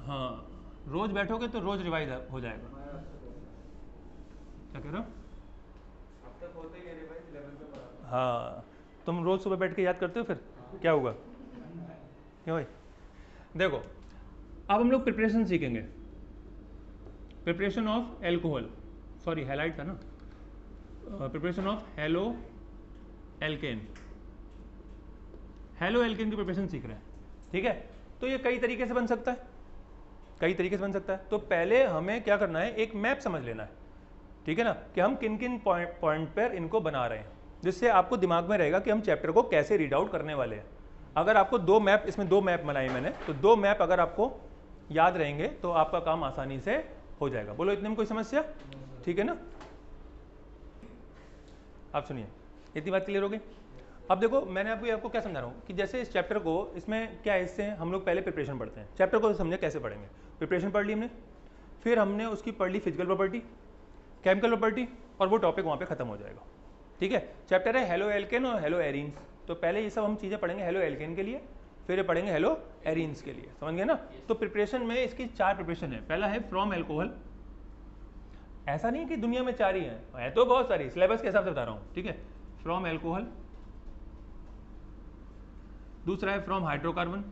हाँ, रोज बैठोगे तो रोज रिवाइज हो जाएगा। क्या कह रहे हो? हाँ, तुम रोज सुबह बैठ के याद करते हो, फिर क्या होगा? क्यों भाई? देखो अब हम लोग प्रिपरेशन सीखेंगे, preparation of alcohol, sorry halide था ना, preparation of halo alkane, halo alkane की प्रिपरेशन सीख रहे हैं, ठीक है। तो ये कई तरीके से बन सकता है, कई तरीके से बन सकता है। तो पहले हमें क्या करना है, एक मैप समझ लेना है, ठीक है ना, कि हम किन किन पॉइंट पर इनको बना रहे हैं, जिससे आपको दिमाग में रहेगा कि हम चैप्टर को कैसे रीड आउट करने वाले हैं। अगर आपको दो मैप, इसमें दो मैप बनाए मैंने, तो दो मैप अगर आपको याद रहेंगे तो आपका काम आसानी से हो जाएगा। बोलो इतने में कोई समस्या? ठीक है ना? आप सुनिए, इतनी बात क्लियर हो गई। अब देखो मैंने आपको क्या समझा रहा हूँ कि जैसे इस चैप्टर को, इसमें क्या हिस्से हैं, हम लोग पहले प्रिपरेशन पढ़ते हैं। चैप्टर को समझे कैसे पढ़ेंगे, प्रिपरेशन पढ़ ली हमने, फिर हमने उसकी पढ़ ली फिजिकल प्रॉपर्टी, केमिकल प्रॉपर्टी, और वो टॉपिक वहाँ पे खत्म हो जाएगा, ठीक है। चैप्टर है हेलो एल्केन और हेलो एरीन्स, तो पहले ये सब हम चीज़ें पढ़ेंगे हेलो एल्केन के लिए, फिर ये पढ़ेंगे हेलो एरीन्स के लिए, समझ गए ना। तो प्रिपरेशन में इसकी 4 प्रिपरेशन है। पहला है फ्रॉम एल्कोहल, ऐसा नहीं कि दुनिया में 4 ही है तो बहुत सारी, सिलेबस के हिसाब से बता रहा हूँ, ठीक है। फ्रॉम एल्कोहल, दूसरा है फ्रॉम हाइड्रोकार्बन,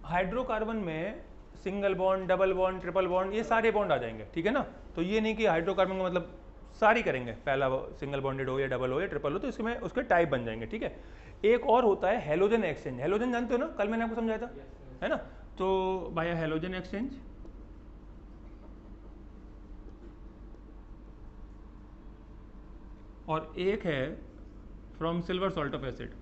हाइड्रोकार्बन में single bond, double bond, triple bond, ये सारे बॉन्ड आ जाएंगे, ठीक है ना। तो ये नहीं कि हाइड्रोकार्बन का मतलब सारी करेंगे, पहला सिंगल बॉन्डेड हो या डबल हो या ट्रिपल हो, तो इसमें उसके टाइप बन जाएंगे, ठीक है। एक और होता है हेलोजन एक्सचेंज, हेलोजन जानते हो ना, कल मैंने आपको समझाया था, है ना। तो बाय हेलोजन एक्सचेंज, और एक है from silver salt of acid.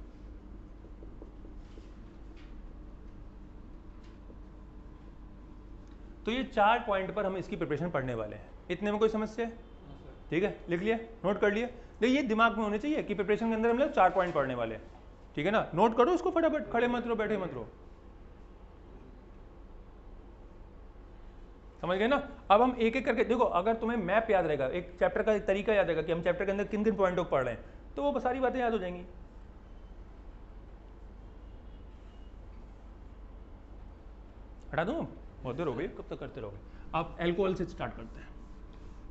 तो ये 4 पॉइंट पर हम इसकी प्रिपरेशन पढ़ने वाले हैं। इतने में कोई समस्या है? ठीक है, लिख लिया, नोट कर लिया। देखिए ये दिमाग में होने चाहिए कि प्रिपरेशन के अंदर हम लोग 4 पॉइंट पढ़ने वाले हैं, ठीक है ना। नोट करो उसको फटाफट, खड़े मत रहो, बैठे मत रहो, समझ गए ना। अब हम एक एक करके देखो, अगर तुम्हें मैप याद रहेगा, एक चैप्टर का एक तरीका याद रहेगा कि हम चैप्टर के अंदर किन किन पॉइंटों को पढ़ रहे हैं, तो वो सारी बातें याद हो जाएंगी। हटा दूं, बहुत देर हो गई, कब तक करते रहोगे। अब एल्कोहल से स्टार्ट करते हैं।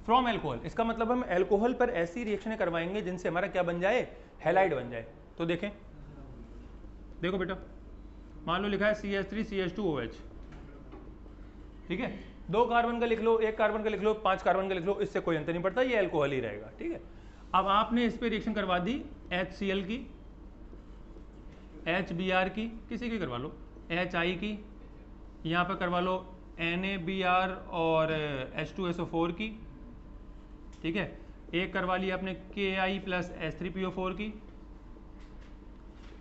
फ्रॉम एल्कोहल, इसका मतलब हम एल्कोहल पर ऐसी रिएक्शनें करवाएंगे जिनसे हमारा क्या बन जाए, हैलाइड बन जाए। तो देखें, देखो बेटा, मान लो लिखा है CH3CH2OH, ठीक है। 2 कार्बन का लिख लो, 1 कार्बन का लिख लो, 5 कार्बन का लिख लो, इससे कोई अंतर नहीं पड़ता, ये एल्कोहल ही रहेगा, ठीक है। अब आपने इस पर रिएक्शन करवा दी HCl की, HBr की, किसी की करवा लो, HI की, यहाँ पर करवा लो NaBr और H2SO4 की, ठीक है। एक करवा ली आपने Ki प्लस H3PO4 की,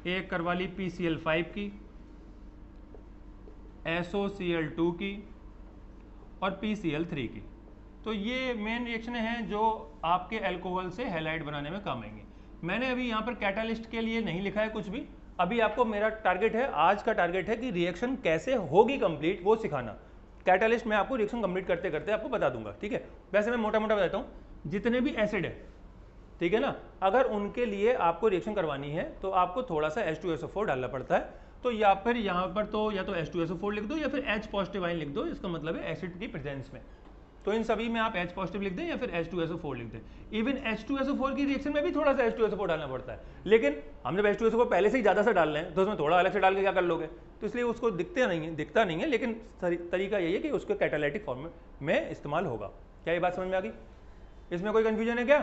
एक करवा ली PCl5 की, SOCl2 की और PCl3 की। तो ये मेन रिएक्शन हैं जो आपके अल्कोहल से हैलाइड बनाने में काम आएंगे। मैंने अभी यहाँ पर कैटालिस्ट के लिए नहीं लिखा है कुछ भी। अभी आपको मेरा टारगेट है, आज का टारगेट है कि रिएक्शन कैसे होगी कंप्लीट वो सिखाना। कैटालिस्ट में आपको रिएक्शन कंप्लीट करते करते आपको बता दूंगा, ठीक है। वैसे मैं मोटा मोटा बताता हूँ, जितने भी एसिड है, ठीक है ना, अगर उनके लिए आपको रिएक्शन करवानी है तो आपको थोड़ा सा H2SO4 डालना पड़ता है। तो या फिर यहाँ पर तो या तो H2SO4 लिख दो या फिर H पॉजिटिव आयन लिख दो, इसका मतलब है एसिड की प्रेजेंस में। तो इन सभी में आप H पॉजिटिव लिख दें या फिर H2SO4 लिख दें। इवन H2SO4 की रिएक्शन में भी थोड़ा सा H2SO4 डालना पड़ता है, लेकिन हम जब H2SO4 पहले से ही ज़्यादा से डाल रहे हैं तो उसमें थोड़ा अलग से डाल के क्या कर लोगे, तो इसलिए उसको दिखता नहीं है, लेकिन तरीका यही है कि उसको कैटालिटिक फॉर्म में इस्तेमाल होगा। क्या ये बात समझ में आ गई? इसमें कोई कन्फ्यूजन है क्या?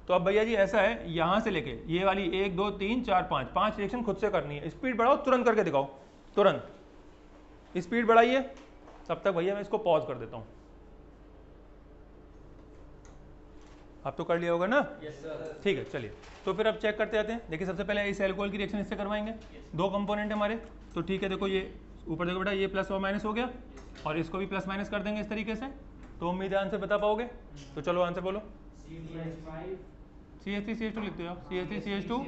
तो अब भैया जी ऐसा है, यहाँ से लेके ये वाली 1 2 3 4 5 रिएक्शन खुद से करनी है। स्पीड बढ़ाओ, तुरंत करके दिखाओ, तुरंत स्पीड बढ़ाइए। तब तक भैया मैं इसको पॉज कर देता हूँ। आप तो कर लिया होगा ना? ठीक है, चलिए तो फिर अब चेक करते जाते हैं। देखिए सबसे पहले इस एल्कोहल की रिएक्शन इससे करवाएंगे। दो कंपोनेंट हमारे, तो ठीक है। देखो ये ऊपर देखो बेटा, ये प्लस और माइनस हो गया और इसको भी प्लस माइनस कर देंगे इस तरीके से। तो उम्मीद है आंसर बता पाओगे। तो चलो आंसर बोलो। CH3CH2 लिख दो यार, CH3CH2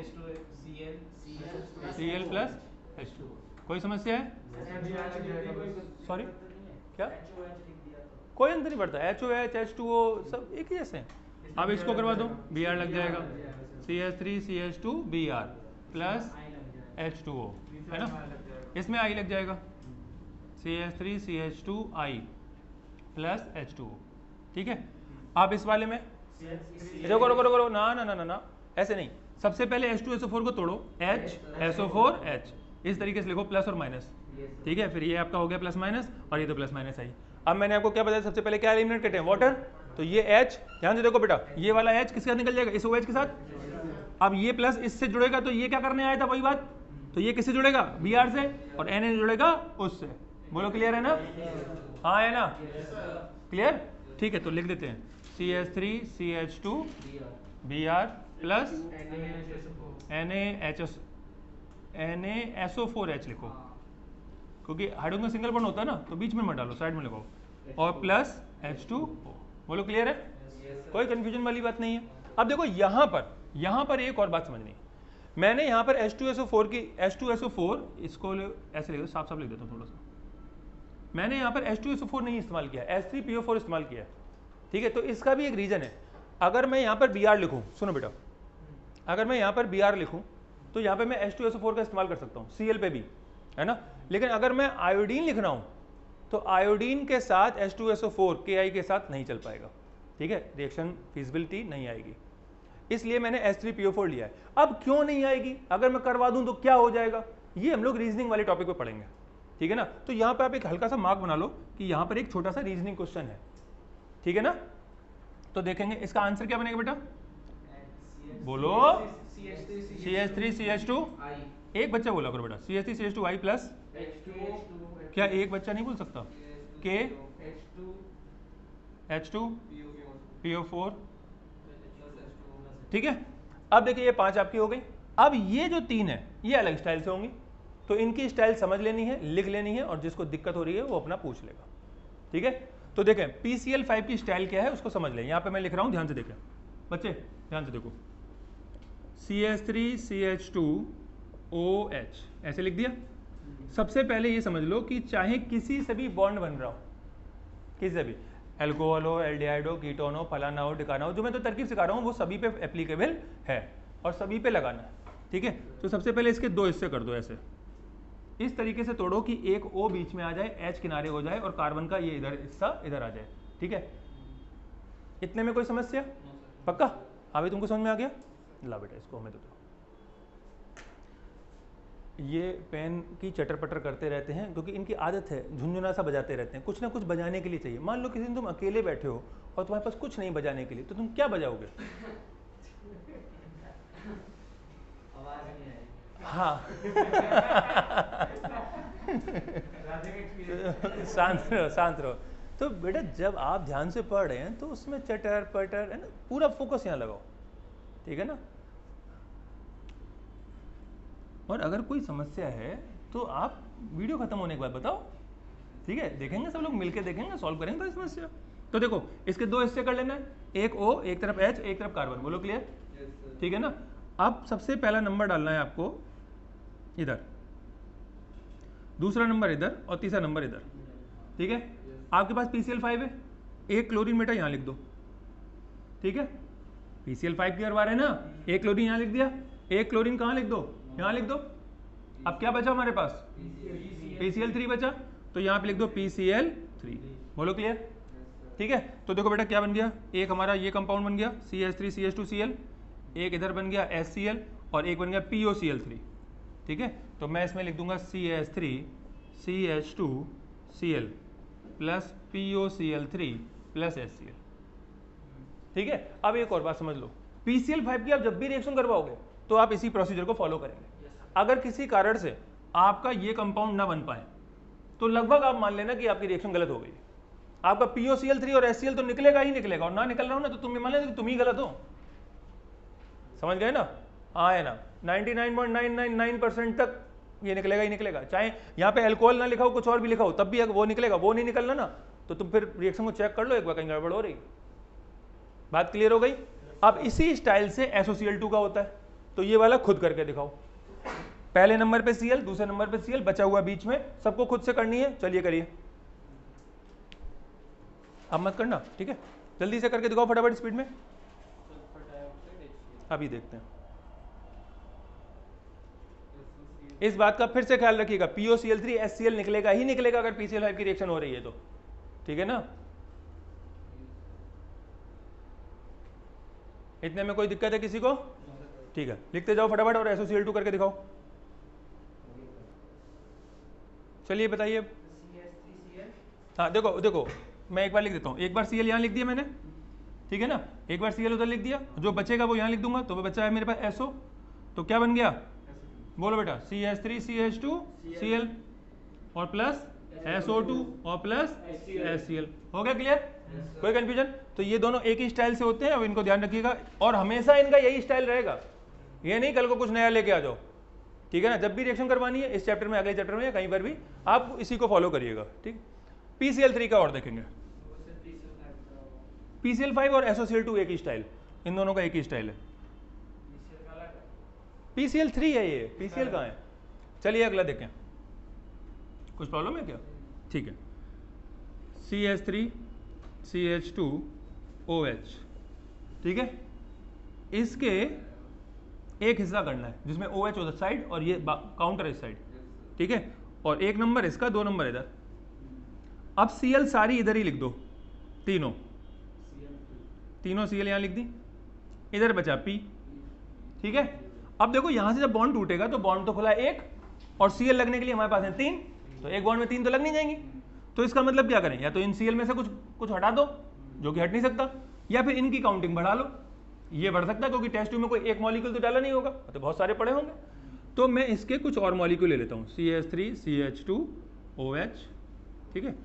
Cl प्लस H2। कोई समस्या है? सॉरी क्या? कोई अंतर नहीं पड़ता, HOH H2O सब एक ही जैसे हैं। अब इसको करवा दो, Br लग जाएगा, CH3CH2 Br प्लस H2O, है ना। इसमें I लग जाएगा, CH3CH2 I प्लस H2O, ठीक है। अब इस वाले में रुको रुको रुको, ना ना ना ना ना, ऐसे नहीं। सबसे पहले H2SO4 को तोड़ो, HSO4 H, इस तरीके से लिखो प्लस और माइनस, ठीक है। फिर ये आपका हो गया प्लस माइनस और ये तो प्लस माइनस आई। अब मैंने आपको क्या बताया, सबसे पहले क्या एलिमिनेट करते हैं, वाटर। तो ये H, ध्यान से देखो बेटा, ये वाला H किसके साथ निकल जाएगा, इस OH के साथ। अब ये प्लस इससे जुड़ेगा तो ये क्या करने आया था, वही बात। तो ये किससे जुड़ेगा, Br से, और Na जुड़ेगा उससे। बोलो क्लियर है ना? हाँ है ना? क्लियर, ठीक है। तो लिख देते हैं CH3CH2 Br प्लस NaSO4H लिखो, क्योंकि हाइड्रोजन का सिंगल बॉन्ड होता है ना, तो बीच में मत डालो, साइड में लिखो, और प्लस H2O। बोलो क्लियर है? कोई कंफ्यूजन वाली बात नहीं है। अब देखो यहाँ पर एक और बात समझनी है। मैंने यहाँ पर H2SO4 की H2SO4, इसको ऐसे लिख दो, साफ साफ लिख देता हूँ थोड़ा सा। मैंने यहाँ पर H2SO4 नहीं इस्तेमाल किया, H3PO4 इस्तेमाल किया, ठीक है। तो इसका भी एक रीजन है। अगर मैं यहाँ पर Br लिखूँ, सुनो बेटा, अगर मैं यहाँ पर Br लिखूँ तो यहाँ पे मैं H2SO4 का इस्तेमाल कर सकता हूँ, Cl पे भी, है ना। लेकिन अगर मैं आयोडीन लिख रहा हूँ तो आयोडीन के साथ H2SO4 Ki के साथ नहीं चल पाएगा, ठीक है, रिएक्शन फिजिबिलिटी नहीं आएगी। इसलिए मैंने H3PO4 लिया है। अब क्यों नहीं आएगी, अगर मैं करवा दूं तो क्या हो जाएगा, ये हम लोग रीजनिंग वाले टॉपिक पे पढ़ेंगे, ठीक है ना। तो यहाँ पे आप एक हल्का सा मार्क बना लो कि यहाँ पर एक छोटा सा रीजनिंग क्वेश्चन है, ठीक है ना। तो देखेंगे इसका आंसर क्या बनेगा बेटा, बोलो। CH3CH2, एक बच्चा बोला करो बेटा, CH3CH2 I प्लस, क्या एक बच्चा नहीं बोल सकता, K H2PO4, ठीक है। अब देखिए ये 5 आपकी हो गई। अब ये जो 3 है ये अलग स्टाइल से होंगी, तो इनकी स्टाइल समझ लेनी है, लिख लेनी है, और जिसको दिक्कत हो रही है वो अपना पूछ लेगा, ठीक है। तो देखें PCl5 की स्टाइल क्या है उसको समझ लें। यहाँ पे मैं लिख रहा हूँ, ध्यान से देखें बच्चे, ध्यान से देखो, CH3CH2OH ऐसे लिख दिया। सबसे पहले ये समझ लो कि चाहे किसी से भी बॉन्ड बन रहा हो, किसी से भी, एल्कोहल हो, एल्डिहाइड हो, कीटोन हो, फलाना हो, टिकाना हो, जो मैं तो तरकीब सिखा रहा हूँ वो सभी पे एप्लीकेबल है और सभी पे लगाना है, ठीक है। तो सबसे पहले इसके 2 हिस्से कर दो, ऐसे इस तरीके से तोड़ो कि एक O बीच में आ जाए, H किनारे हो जाए और कार्बन का ये इधर हिस्सा इधर आ जाए, ठीक है। इतने में कोई समस्या? पक्का? हाँ भाई, तुमको समझ में आ गया? ला बेटा इसको हमें दो। ये पेन की चटर पटर करते रहते हैं क्योंकि इनकी आदत है, झुंझुना सा बजाते रहते हैं, कुछ ना कुछ बजाने के लिए चाहिए। मान लो किसी दिन तुम अकेले बैठे हो और तुम्हारे पास कुछ नहीं बजाने के लिए, तो तुम क्या बजाओगे? आवाज नहीं आएगी। हाँ शांत रहो, शांत रहो। तो बेटा जब आप ध्यान से पढ़ रहे हैं तो उसमें चटर पटर है ना, पूरा फोकस यहाँ लगाओ, ठीक है ना। और अगर कोई समस्या है तो आप वीडियो खत्म होने के बाद बताओ, ठीक है, देखेंगे सब लोग मिलके देखेंगे, सॉल्व करेंगे तो समस्या। तो देखो इसके दो हिस्से कर लेना है, एक O एक तरफ H एक तरफ कार्बन, बोलो क्लियर, ठीक है ना। अब सबसे पहला नंबर डालना है आपको इधर, दूसरा नंबर इधर और तीसरा नंबर इधर, ठीक है। आपके पास PCl5 है, एक क्लोरीन बेटा यहाँ लिख दो, ठीक है। PCl5 की करवा रहे हैं ना, एक क्लोरीन यहाँ लिख दिया, एक क्लोरीन कहाँ लिख दो, यहाँ लिख दो। अब क्या बचा हमारे पास, PCl3 बचा, तो यहाँ पे लिख दो PCl3, बोलो क्लियर, ठीक है। तो देखो बेटा क्या बन गया, एक हमारा ये कंपाउंड बन गया CH3CH2Cl, एक इधर बन गया HCl और एक बन गया POCl3, ठीक है। तो मैं इसमें लिख दूंगा CH3CH2Cl plus POCl3 plus HCl, ठीक है। अब एक और बात समझ लो, PCl5 की आप जब भी रिएक्शन करवाओगे तो आप इसी प्रोसीजर को फॉलो करेंगे। अगर किसी कारण से आपका ये कंपाउंड ना बन पाए तो लगभग आप मान लेना कि आपकी रिएक्शन गलत हो गई। आपका POCl3 और HCl तो निकलेगा ही निकलेगा, और ना निकल रहा हो ना तो तुम मान लेना कि तुम ही गलत हो, समझ गए ना। हाँ है ना, 99.999% तक ये निकलेगा ही निकलेगा, चाहे यहाँ पे अल्कोहल ना लिखा हो, कुछ और भी लिखा हो, तब भी अगर वो निकलेगा। वो नहीं निकलना ना तो तुम फिर रिएक्शन को चेक कर लो एक बार, कहीं गड़बड़ हो रही। बात क्लियर हो गई। अब इसी स्टाइल से SOCl2 का होता है, तो ये वाला खुद करके दिखाओ। पहले नंबर पे Cl, दूसरे नंबर पे Cl, बचा हुआ बीच में, सबको खुद से करनी है। चलिए करिए, अब मत करना, ठीक है, जल्दी से करके दिखाओ फटाफट स्पीड में। अभी देखते हैं। इस बात का फिर से ख्याल रखिएगा, POCl3 HCl निकलेगा ही निकलेगा अगर PCl5 की रिएक्शन हो रही है तो, ठीक है ना। इतने में कोई दिक्कत है किसी को, ठीक है, लिखते जाओ फटाफट और SOCl2 करके दिखाओ। चलिए बताइए। हाँ देखो देखो, मैं एक बार लिख देता हूँ, एक बार Cl यहाँ लिख दिया मैंने, ठीक है ना, एक बार Cl उधर लिख दिया, जो बचेगा वो यहाँ लिख दूंगा, तो बचा है मेरे पास SO, तो क्या बन गया, बोलो बेटा, CH3CH2Cl और प्लस SO2 और प्लस HCl, हो गया क्लियर, कोई कंफ्यूजन। तो ये दोनों एक ही स्टाइल से होते हैं, अब इनको ध्यान रखिएगा, और हमेशा इनका यही स्टाइल रहेगा, ये नहीं कल को कुछ नया लेके आ जाओ, ठीक है ना। जब भी रिएक्शन करवानी है, इस चैप्टर में, अगले चैप्टर में, या कहीं पर भी, आप इसी को फॉलो करिएगा, ठीक। PCl3 का और देखेंगे, PCl5 और SOCl2 एक ही स्टाइल, इन दोनों का एक ही स्टाइल है। PCl3 है ये, PCl कहाँ है। चलिए अगला देखें, कुछ प्रॉब्लम है क्या, ठीक है। CH3CH2OH, ठीक है, इसके एक हिस्सा करना है जिसमें OH उधर साइड और ये काउंटर इस साइड, ठीक है, और एक नंबर इसका, दो नंबर इधर। अब Cl सारी इधर ही लिख दो, तीनों Cl यहाँ लिख दी, इधर बचा P, ठीक है। अब देखो यहां से जब बॉन्ड टूटेगा तो बॉन्ड तो खुला एक, और Cl लगने के लिए हमारे पास है 3, तो एक बॉन्ड में 3 तो लग नहीं जाएंगी। तो इसका मतलब क्या करें, या तो इन Cl में से कुछ हटा दो जो कि हट नहीं सकता, या फिर इनकी काउंटिंग बढ़ा लो। ये बढ़ सकता है क्योंकि टेस्ट ट्यूब में कोई एक मॉलिक्यूल तो डाला नहीं होगा, तो बहुत सारे पड़े होंगे। तो मैं इसके कुछ और मॉलिक्यूल ले लेता हूँ, CH3CH2OH, ठीक है,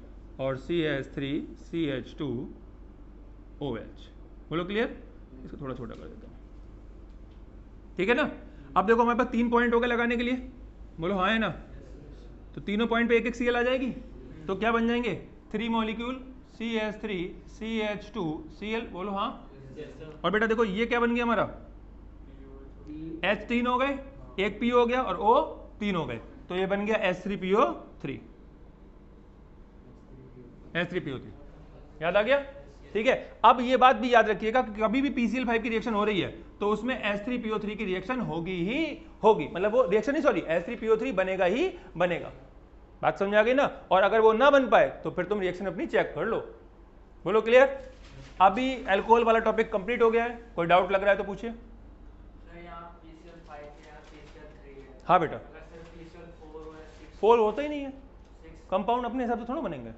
और CH3CH2OH, बोलो क्लियर। इसको थोड़ा छोटा कर देता हूँ, ठीक है ना। अब देखो हमारे पास 3 पॉइंट हो गए लगाने के लिए, बोलो हाँ है ना। तो तीनों पॉइंट पे एक एक Cl आ जाएगी, तो क्या बन जाएंगे, 3 मॉलिक्यूल CH3CH2Cl, बोलो हाँ। और बेटा देखो ये क्या बन गया हमारा, H 3 हो गए, एक P हो गया और O 3 हो गए, तो ये बन गया H3PO3, H3PO3, याद आ गया, ठीक है। अब ये बात भी याद रखिएगा कि कभी भी PCl5 की रिएक्शन हो रही है तो उसमें H3PO3 की रिएक्शन होगी ही होगी, मतलब वो रिएक्शन नहीं, सॉरी, H3PO3 बनेगा ही बनेगा। बात समझ आ गई ना। और अगर वो ना बन पाए तो फिर तुम रिएक्शन अपनी चेक कर लो, बोलो क्लियर। अभी अल्कोहल वाला टॉपिक कंप्लीट हो गया है, कोई डाउट लग रहा है तो पूछिए। हाँ बेटा, 4 होता ही नहीं है, कंपाउंड अपने हिसाब से थोड़ा बनेंगे।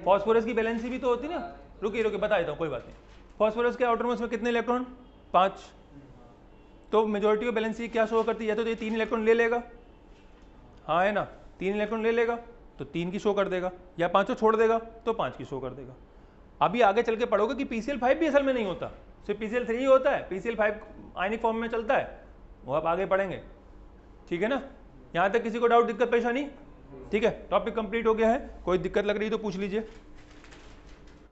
फॉस्फोरस की बैलेंसी भी तो होती है ना, रुकिए बता देता हूँ, कोई बात नहीं। फॉस्फोरस के आउटरमोस्ट में कितने इलेक्ट्रॉन, 5, तो मेजोरिटी ऑफ बैलेंसी क्या शो करती है, तो ये 3 इलेक्ट्रॉन ले लेगा, हाँ है ना, 3 इलेक्ट्रॉन ले लेगा तो 3 की शो कर देगा, या 5 छोड़ देगा तो 5 की शो कर देगा। अभी आगे चल के पढ़ोगे कि PCl5 भी असल में नहीं होता, सिर्फ PCl3 ही होता है, PCl5 आयनिक फॉर्म में चलता है, वो आप आगे पढ़ेंगे। ठीक है ना, यहाँ तक किसी को डाउट, दिक्कत, परेशानी? ठीक है, टॉपिक कंप्लीट हो गया है। कोई दिक्कत लग रही है तो पूछ लीजिए।